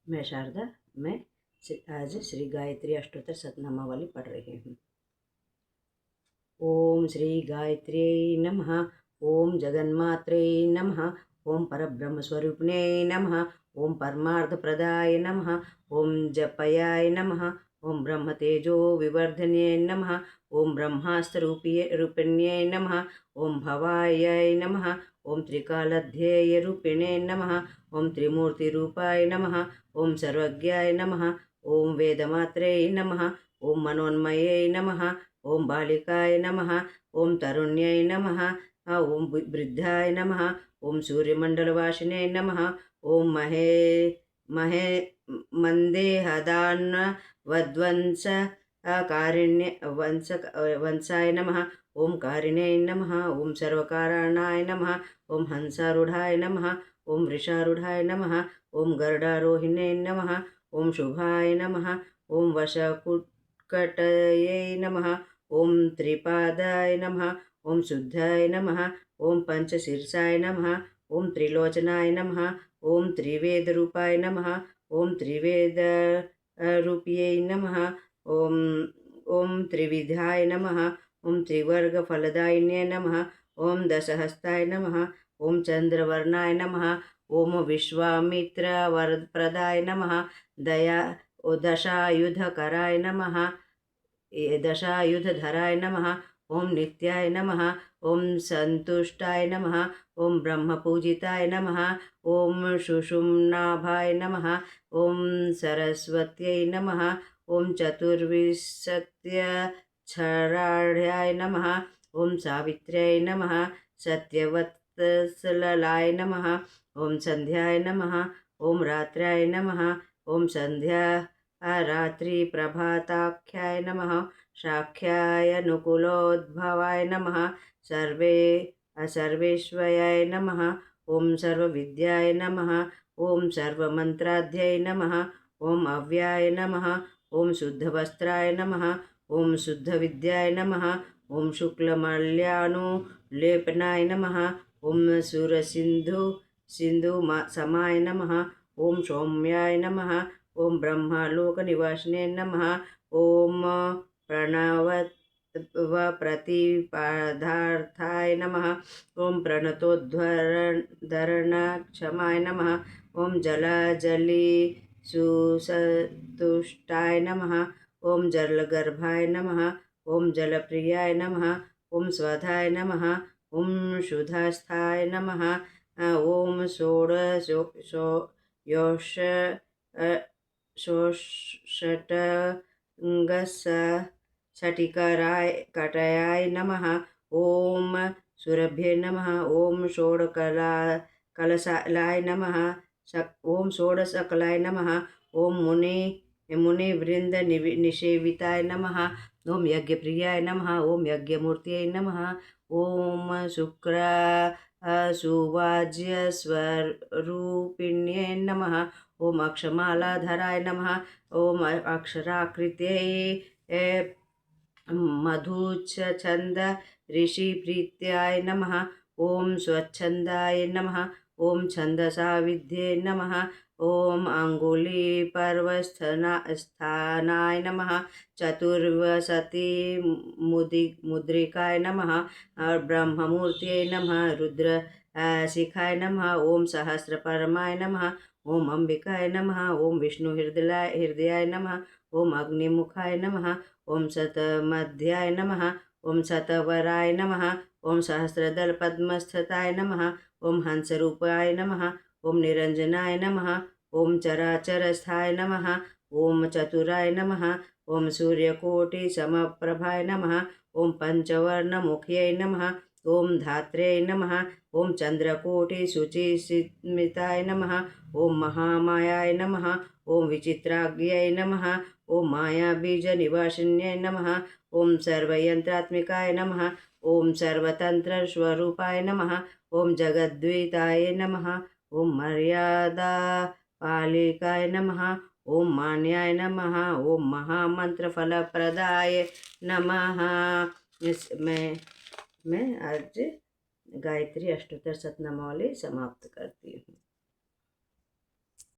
मैं शारदा, मैं आज श्री गायत्री अष्टोत्तर शतनामावली पढ़ रही हूँ। ओम श्री गायत्री नमः। ओम जगन्मात्रे नमः। ओम परब्रह्म स्वरूपिणे नमः। ओम परमार्थप्रदाय नमः। ओम जपयाय नमः। ओम ब्रह्म तेजो विवर्धन्ये नमः। ओम ब्रह्मास्त्ररूपिण्ये नमः। ओम भवाय नमः। ओम त्रिकालध्येय रूपिणे नमः। ओम त्रिमूर्तिरूपाय नमः। ओम सर्वज्ञाय नमः। ओम वेदमात्रे नमः। ओम मनोन्मये नमः। ओम बालिकाय नमः। ओम तरुण्यै नमः। ओम वृद्धाय नमः। ओम सूर्यमंडलवासिने नमः। ओम महे मंदेहदान्न वध्वंस वंशाय नमः। ओम कारिणे नमः। ओम सर्वकारणाय नमः। ओम हंसारूढ़ाय नमः। ओम वृषारूढ़ाय नमः। ओम गरुडारोहिणे नमः। ओम शुभाय नमः। ओम वशकुटकटये नमः। ओम त्रिपादाय नमः। ओम शुद्धाय नमः। ओम पंचशीर्षाय नमः। ओम त्रिलोचनाय नमः। ओम त्रिवेदरूपाय नमः। ओम त्रिवेद रूपिये नमः। ओम ओम त्रिविधाय नमः। ओम त्रिवर्गफलदायिने नमः। ओम दशहस्ताय नमः। ओम चंद्रवर्णाय नमः। ओम विश्वामित्रवरप्रदाय नमः। दशायुधकराय नमः। दशायुधधराय नमः। ओम नित्याय नमः। ओम संतुष्टाय नमः। ओम ब्रह्मपूजिताय नमः। ओम सुषुम्नाभाय नमः। ओम सरस्वत्यै नमः। ओम चतुर्विंशत्यक्षराढ्याय नमः। ओम सावित्र्यै नमः। सत्यवत्सलाय नमः। ओम संध्याय नमः। ओम रात्र्याय नमः। ओम संध्या रात्रि प्रभाताख्याय नमः। शाख्याय नुकुलोद्भवाय नमः। सर्वेश्वयाय नमः। ओम सर्वविद्याय नमः। ओम सर्वमंत्राध्याय नमः। ओम अव्याय नमः। ओम शुद्धवस्त्राय नमः। ओम शुद्धविद्याय नमः। ओम शुक्लमल्यानुलेपनाय नमः। ओम सिंधु समाय नमः। ओम सौम्याय नमः। ओम ब्रह्मलोकनिवासिने नमः। ओम प्रणवप्रतिपदार्थाय नमः। ओम प्रणतोद्धरणक्षमाय नमः। ओम जलाजली सुसंतुष्टाय नमः। ओम जलगर्भाय नमः। ओम जलप्रियाय नमः। ओम स्वधाय नमः। ओम शुद्धस्थाय नमः। ओम षटिकराय नमः। ओम सुरभ्ये नमः। ओम षोडकलाय नमः। ओम षोडशकलाय नमः। ओम मुनिवृंद निषेविताय नमः। ओम यज्ञप्रियाय नमः। ओम यज्ञमूर्तये नमः। ओम शुक्र सुवाज्य स्वरूपिण्ये नमः। ओम अक्षमालाधराय नमः। ओम अक्षराकृत्यै मधुच्छन्द ऋषिप्रीत्याय नमः। ओम स्वच्छन्दाय नमः। ओम छन्दसाविद्ये नमः। ओम अंगुलीपर्वस्थानाय नमः। चतुर्विंशति मुद्रिकाय नमः। ब्रह्ममूर्तये नमः। रुद्र शिखाय नमः। ओम सहस्रपरमाय नमः। ओम अंबिकाय नमः। ओम विष्णु हृदयाय नमः। ओम अग्निमुखाय नमः। ओम शतमध्याय नमः। ओम शतवराय नमः। ओम सहस्रदल पद्मस्थताय नमः। ओम हंसरूपाय नमः। ओम निरंजनाय नमः। ओम चराचरस्थाय नमः। ओम चतुराय नमः। ओम सूर्यकोटि समप्रभाय नमः। ओम पंचवर्णमुख्यै नमः। ओम धात्रे नमः। ओम चंद्रकोटि शुचिस्मिताय नमः। ओम महामायाय नमः। ओम विचित्राज्ञाय नमः। ओम मायाबीजनिवासिन्यै नमः। ओम सर्वयंत्रात्मिकाय नमः। ओम सर्वतंत्रस्वरूपाय नमः। ओम जगद्द्विताय नमः। ओम मर्यादापालिकाय नमः। ओम मान्याय नमः। ओम महामंत्रफलप्रदाय नमः। मैं आज गायत्री अष्टोत्तर शतनामावली समाप्त करती हूँ।